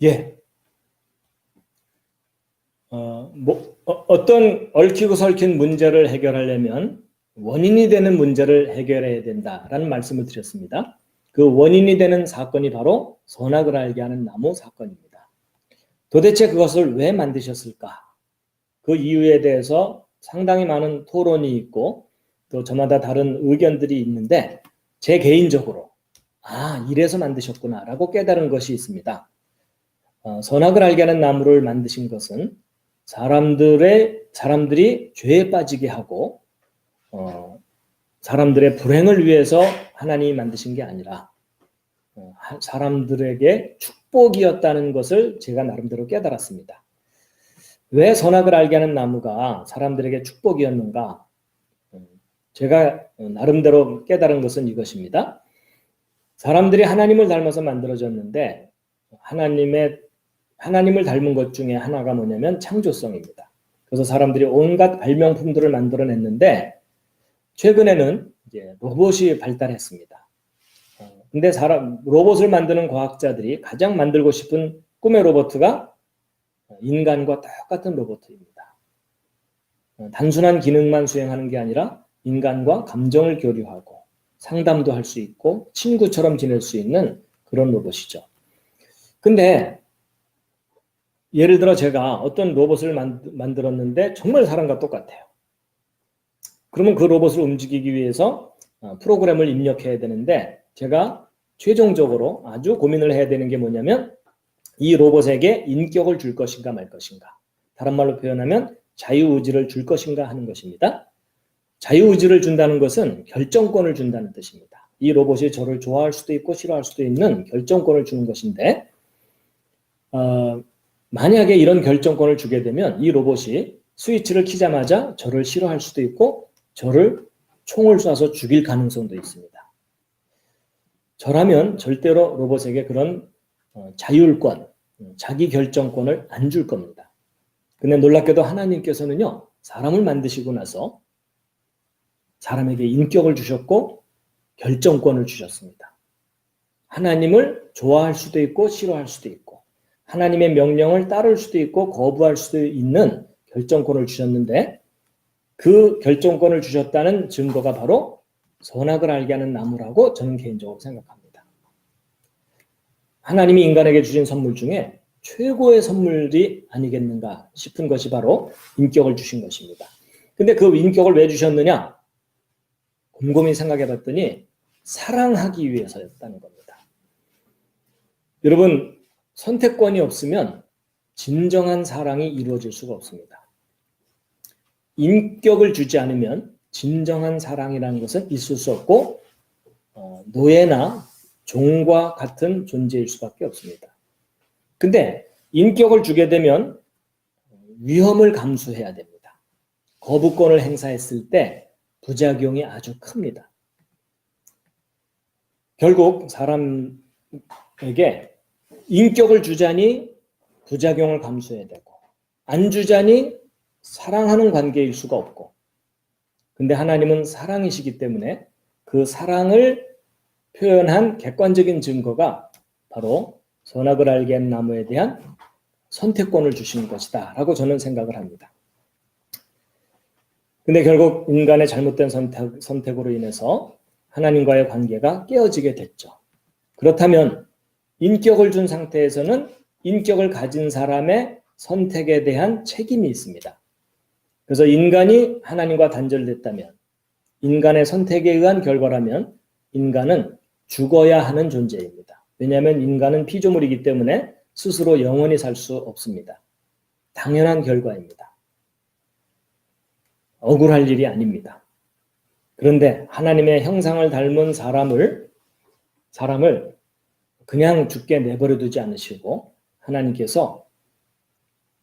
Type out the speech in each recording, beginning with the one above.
예. 어떤 얽히고 설킨 문제를 해결하려면 원인이 되는 문제를 해결해야 된다라는 말씀을 드렸습니다. 그 원인이 되는 사건이 바로 선악을 알게 하는 나무 사건입니다. 도대체 그것을 왜 만드셨을까? 그 이유에 대해서 상당히 많은 토론이 있고 또 저마다 다른 의견들이 있는데 제 개인적으로 이래서 만드셨구나라고 깨달은 것이 있습니다. 선악을 알게 하는 나무를 만드신 것은 사람들이 죄에 빠지게 하고 사람들의 불행을 위해서 하나님이 만드신 게 아니라 사람들에게 축복이었다는 것을 제가 나름대로 깨달았습니다. 왜 선악을 알게 하는 나무가 사람들에게 축복이었는가? 제가 나름대로 깨달은 것은 이것입니다. 사람들이 하나님을 닮아서 만들어졌는데 하나님을 닮은 것 중에 하나가 뭐냐면 창조성입니다. 그래서 사람들이 온갖 발명품들을 만들어냈는데 최근에는 이제 로봇이 발달했습니다. 근데 로봇을 만드는 과학자들이 가장 만들고 싶은 꿈의 로봇가 인간과 똑같은 로봇입니다. 단순한 기능만 수행하는 게 아니라 인간과 감정을 교류하고 상담도 할 수 있고 친구처럼 지낼 수 있는 그런 로봇이죠. 근데 예를 들어 제가 어떤 로봇을 만들었는데 정말 사람과 똑같아요. 그러면 그 로봇을 움직이기 위해서 프로그램을 입력해야 되는데 제가 최종적으로 아주 고민을 해야 되는 게 뭐냐면 이 로봇에게 인격을 줄 것인가 말 것인가. 다른 말로 표현하면 자유의지를 줄 것인가 하는 것입니다. 자유의지를 준다는 것은 결정권을 준다는 뜻입니다. 이 로봇이 저를 좋아할 수도 있고 싫어할 수도 있는 결정권을 주는 것인데 만약에 이런 결정권을 주게 되면 이 로봇이 스위치를 키자마자 저를 싫어할 수도 있고 저를 총을 쏴서 죽일 가능성도 있습니다. 저라면 절대로 로봇에게 그런 자율권, 자기 결정권을 안 줄 겁니다. 근데 놀랍게도 하나님께서는요, 사람을 만드시고 나서 사람에게 인격을 주셨고 결정권을 주셨습니다. 하나님을 좋아할 수도 있고 싫어할 수도 있고 하나님의 명령을 따를 수도 있고 거부할 수도 있는 결정권을 주셨는데 그 결정권을 주셨다는 증거가 바로 선악을 알게 하는 나무라고 저는 개인적으로 생각합니다. 하나님이 인간에게 주신 선물 중에 최고의 선물이 아니겠는가 싶은 것이 바로 인격을 주신 것입니다. 근데 그 인격을 왜 주셨느냐? 곰곰이 생각해 봤더니 사랑하기 위해서였다는 겁니다. 여러분, 선택권이 없으면 진정한 사랑이 이루어질 수가 없습니다. 인격을 주지 않으면 진정한 사랑이라는 것은 있을 수 없고 노예나 종과 같은 존재일 수밖에 없습니다. 근데 인격을 주게 되면 위험을 감수해야 됩니다. 거부권을 행사했을 때 부작용이 아주 큽니다. 결국 사람에게 인격을 주자니 부작용을 감수해야 되고 안 주자니 사랑하는 관계일 수가 없고 근데 하나님은 사랑이시기 때문에 그 사랑을 표현한 객관적인 증거가 바로 선악을 알게 한 나무에 대한 선택권을 주신 것이다 라고 저는 생각을 합니다. 근데 결국 인간의 잘못된 선택으로 인해서 하나님과의 관계가 깨어지게 됐죠. 그렇다면 인격을 준 상태에서는 인격을 가진 사람의 선택에 대한 책임이 있습니다. 그래서 인간이 하나님과 단절됐다면 인간의 선택에 의한 결과라면 인간은 죽어야 하는 존재입니다. 왜냐하면 인간은 피조물이기 때문에 스스로 영원히 살 수 없습니다. 당연한 결과입니다. 억울할 일이 아닙니다. 그런데 하나님의 형상을 닮은 사람을 그냥 죽게 내버려 두지 않으시고 하나님께서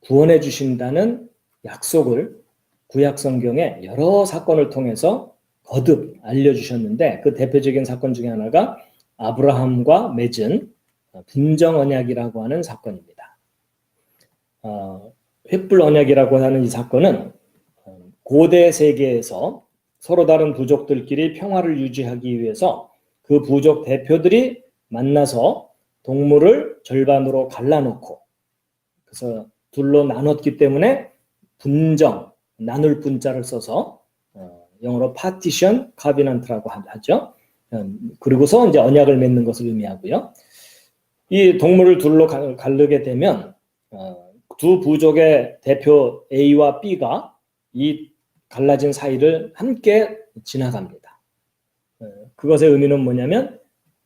구원해 주신다는 약속을 구약 성경의 여러 사건을 통해서 거듭 알려주셨는데 그 대표적인 사건 중에 하나가 아브라함과 맺은 분정 언약이라고 하는 사건입니다. 횃불 언약이라고 하는 이 사건은 고대 세계에서 서로 다른 부족들끼리 평화를 유지하기 위해서 그 부족 대표들이 만나서 동물을 절반으로 갈라놓고 그래서 둘로 나눴기 때문에 분정, 나눌 분자를 써서 영어로 partition covenant라고 하죠. 그리고서 이제 언약을 맺는 것을 의미하고요. 이 동물을 둘로 가르게 되면 두 부족의 대표 A와 B가 이 갈라진 사이를 함께 지나갑니다. 그것의 의미는 뭐냐면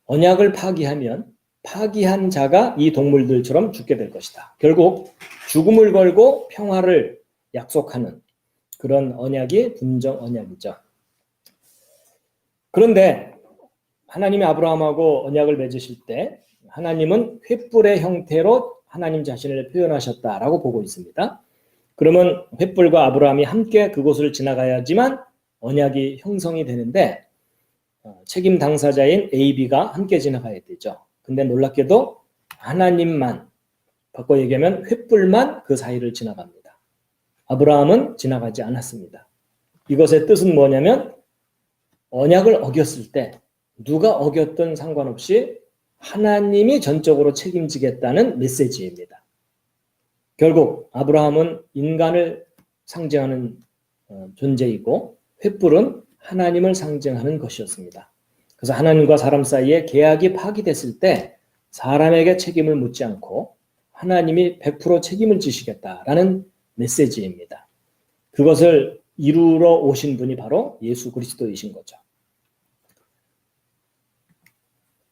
언약을 파기하면 파기한 자가 이 동물들처럼 죽게 될 것이다. 결국 죽음을 걸고 평화를 약속하는 그런 언약이 분정 언약이죠. 그런데 하나님이 아브라함하고 언약을 맺으실 때 하나님은 횃불의 형태로 하나님 자신을 표현하셨다라고 보고 있습니다. 그러면 횃불과 아브라함이 함께 그곳을 지나가야지만 언약이 형성이 되는데 책임 당사자인 A, B가 함께 지나가야 되죠. 근데 놀랍게도 하나님만, 바꿔 얘기하면 횃불만 그 사이를 지나갑니다. 아브라함은 지나가지 않았습니다. 이것의 뜻은 뭐냐면 언약을 어겼을 때 누가 어겼든 상관없이 하나님이 전적으로 책임지겠다는 메시지입니다. 결국 아브라함은 인간을 상징하는 존재이고 횃불은 하나님을 상징하는 것이었습니다. 그래서 하나님과 사람 사이에 계약이 파기됐을 때 사람에게 책임을 묻지 않고 하나님이 100% 책임을 지시겠다라는 메시지입니다. 그것을 이루러 오신 분이 바로 예수 그리스도이신 거죠.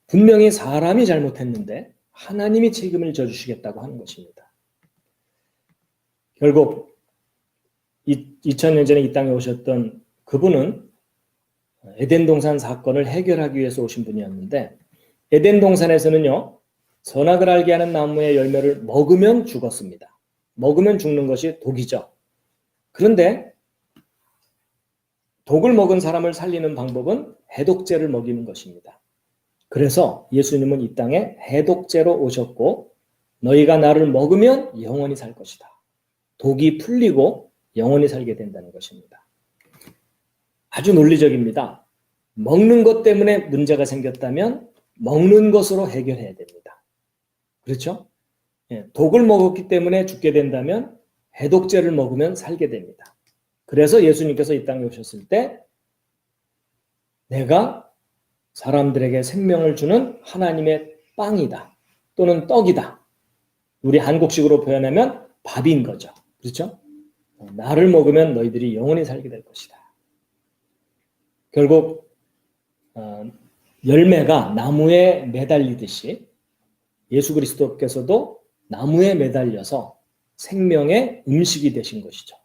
분명히 사람이 잘못했는데 하나님이 책임을 져주시겠다고 하는 것입니다. 결국 2000년 전에 이 땅에 오셨던 그분은 에덴 동산 사건을 해결하기 위해서 오신 분이었는데 에덴 동산에서는요. 선악을 알게 하는 나무의 열매를 먹으면 죽었습니다. 먹으면 죽는 것이 독이죠. 그런데 독을 먹은 사람을 살리는 방법은 해독제를 먹이는 것입니다. 그래서 예수님은 이 땅에 해독제로 오셨고 너희가 나를 먹으면 영원히 살 것이다. 독이 풀리고 영원히 살게 된다는 것입니다. 아주 논리적입니다. 먹는 것 때문에 문제가 생겼다면 먹는 것으로 해결해야 됩니다. 그렇죠? 독을 먹었기 때문에 죽게 된다면 해독제를 먹으면 살게 됩니다. 그래서 예수님께서 이 땅에 오셨을 때 내가 사람들에게 생명을 주는 하나님의 빵이다. 또는 떡이다. 우리 한국식으로 표현하면 밥인 거죠. 그렇죠? 나를 먹으면 너희들이 영원히 살게 될 것이다. 결국 열매가 나무에 매달리듯이 예수 그리스도께서도 나무에 매달려서 생명의 음식이 되신 것이죠.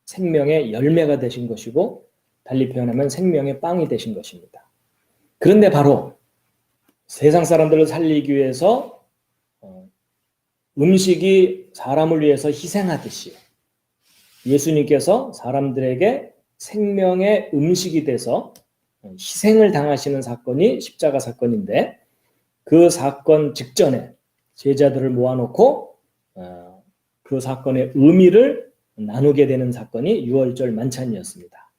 생명의 열매가 되신 것이고 달리 표현하면 생명의 빵이 되신 것입니다. 그런데 바로 세상 사람들을 살리기 위해서 음식이 사람을 위해서 희생하듯이 예수님께서 사람들에게 생명의 음식이 돼서 희생을 당하시는 사건이 십자가 사건인데 그 사건 직전에 제자들을 모아놓고 그 사건의 의미를 나누게 되는 사건이 유월절 만찬이었습니다.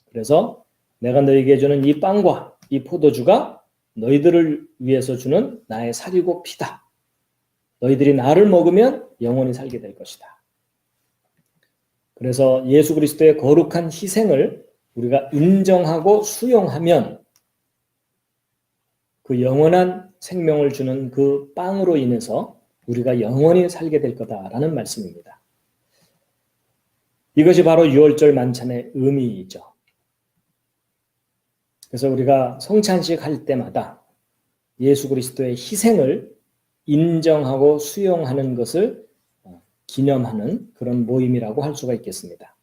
그래서 내가 너희에게 주는 이 빵과 이 포도주가 너희들을 위해서 주는 나의 살이고 피다. 너희들이 나를 먹으면 영원히 살게 될 것이다. 그래서 예수 그리스도의 거룩한 희생을 우리가 인정하고 수용하면 그 영원한 생명을 주는 그 빵으로 인해서 우리가 영원히 살게 될 거다라는 말씀입니다. 이것이 바로 유월절 만찬의 의미이죠. 그래서 우리가 성찬식 할 때마다 예수 그리스도의 희생을 인정하고 수용하는 것을 기념하는 그런 모임이라고 할 수가 있겠습니다.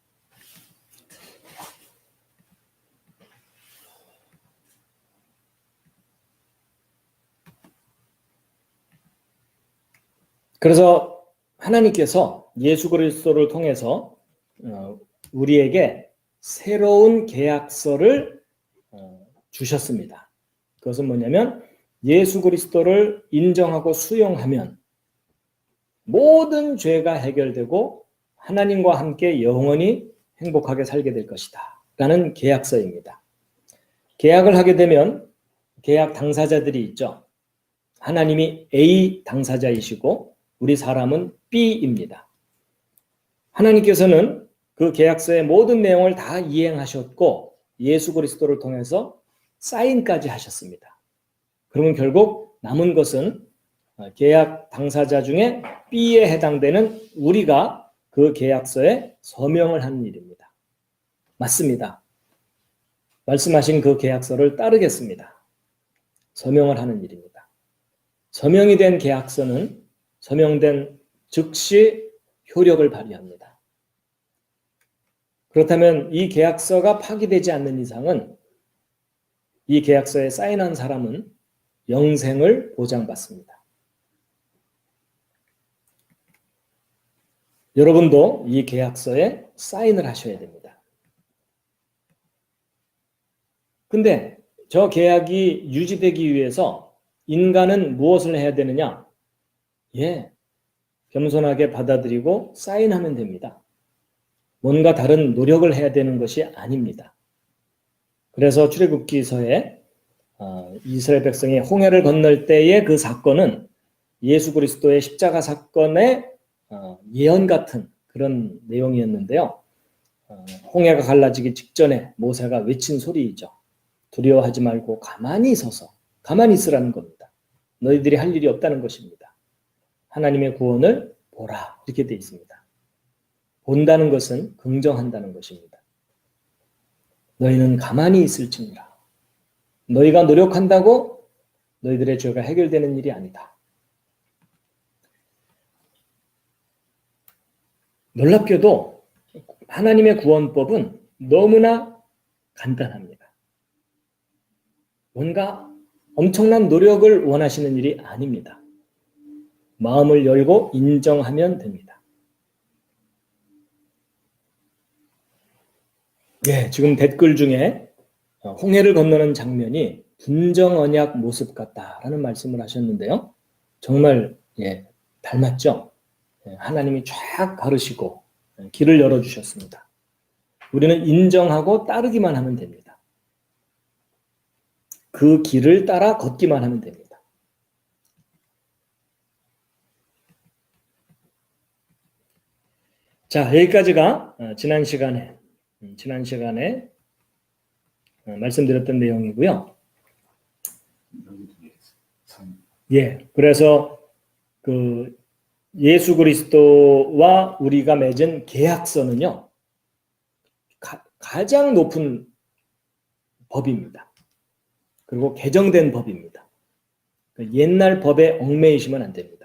그래서 하나님께서 예수 그리스도를 통해서 우리에게 새로운 계약서를 주셨습니다. 그것은 뭐냐면 예수 그리스도를 인정하고 수용하면 모든 죄가 해결되고 하나님과 함께 영원히 행복하게 살게 될 것이다 라는 계약서입니다. 계약을 하게 되면 계약 당사자들이 있죠. 하나님이 A 당사자이시고 우리 사람은 B입니다. 하나님께서는 그 계약서의 모든 내용을 다 이행하셨고 예수 그리스도를 통해서 사인까지 하셨습니다. 그러면 결국 남은 것은 계약 당사자 중에 B에 해당되는 우리가 그 계약서에 서명을 하는 일입니다. 맞습니다. 말씀하신 그 계약서를 따르겠습니다. 서명을 하는 일입니다. 서명이 된 계약서는 서명된 즉시 효력을 발휘합니다. 그렇다면 이 계약서가 파기되지 않는 이상은 이 계약서에 사인한 사람은 영생을 보장받습니다. 여러분도 이 계약서에 사인을 하셔야 됩니다. 근데 저 계약이 유지되기 위해서 인간은 무엇을 해야 되느냐? 겸손하게 받아들이고 사인하면 됩니다. 뭔가 다른 노력을 해야 되는 것이 아닙니다. 그래서 출애굽기서에 이스라엘 백성이 홍해를 건널 때의 그 사건은 예수 그리스도의 십자가 사건의 예언 같은 그런 내용이었는데요. 홍해가 갈라지기 직전에 모세가 외친 소리이죠. 두려워하지 말고 가만히 서서 가만히 있으라는 겁니다. 너희들이 할 일이 없다는 것입니다. 하나님의 구원을 보라 이렇게 되어 있습니다. 본다는 것은 긍정한다는 것입니다. 너희는 가만히 있을지니라. 너희가 노력한다고 너희들의 죄가 해결되는 일이 아니다. 놀랍게도 하나님의 구원법은 너무나 간단합니다. 뭔가 엄청난 노력을 원하시는 일이 아닙니다. 마음을 열고 인정하면 됩니다. 지금 댓글 중에 홍해를 건너는 장면이 분정언약 모습 같다라는 말씀을 하셨는데요. 정말 닮았죠? 하나님이 쫙 가르시고 길을 열어주셨습니다. 우리는 인정하고 따르기만 하면 됩니다. 그 길을 따라 걷기만 하면 됩니다. 자, 여기까지가 지난 시간에 말씀드렸던 내용이고요. 그래서 그 예수 그리스도와 우리가 맺은 계약서는요, 가장 높은 법입니다. 그리고 개정된 법입니다. 옛날 법에 얽매이시면 안 됩니다.